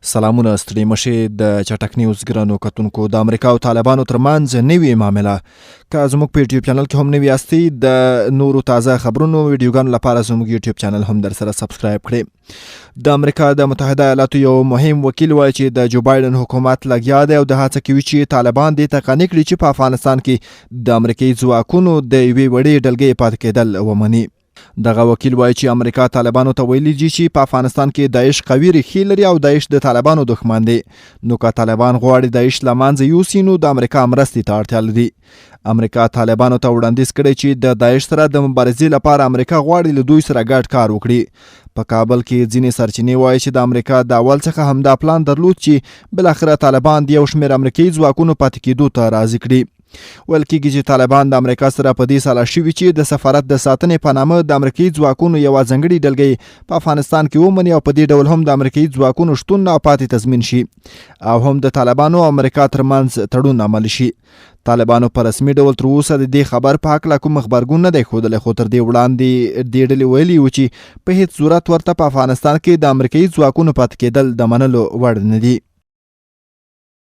سلامونه ستړي مشې د چټک نیوز ګرانو کتونکو. د امریکا او طالبانو ترمنځ نوې معامله. که زموږ په یوټیوب چینل کې هم نوي یاستئ، د نورو تازه خبرونو ویډیوګانو لپاره زموږ یوټیوب چینل هم در سره سبسکرایب کړئ. د امریکا د متحده ایالاتو یو مهم وکیل وایي چې د جو بایدن حکومت لګیا دی او د هڅه کوي چې طالبان دې ته قانع کړي چې په افغانستان کې د امریکایي ځواکونو د یوې وړې ډلګۍ پاتې کېدل ومني. دغه وکیل وایي چې امریکا طالبانو ته ویلي دي چې په افغانستان کې داعش قوي ریښې لري او داعش د طالبانو دښمن دی. نو که طالبان غواړي داعش له منځه یوسي نو د امریکا مرستې ته اړتیا لري. امریکا طالبانو ته وړاندیز کړی چې د داعش سره د مبارزې لپاره امریکا غواړي له دوی سره ګډ کار وکړي. په کابل کې ځینې سرچینې وایي چې د امریکا د اول څخه همدا پلان درلود چې بالاخره طالبان د یو شمېر امریکایي ځواکونو پاتې کېدو ته راضي کړي. ویل کېږي چې طالبان د امریکا سره په دې ساله شوي چې د سفارت د ساتنې په نامه د امریکایي ځواکونو یوه ځانګړې ډلګۍ په افغانستان کې ومني او په دې ډول هم د امریکایي ځواکونو شتون او پاتې تضمین شي او هم د طالبانو او امریکا ترمنځ تړون عملي شي. طالبانو په رسمي ډول تر اوسه د دې خبر په هکله کوم غبرګون نه دی ښودلی، خو تر دې وړاندې دې ډلې ویلي وو چې په هیڅ صورت ورته په افغانستان کې د امریکایي ځواکونو پاتې کېدل د منلو وړ نه دي.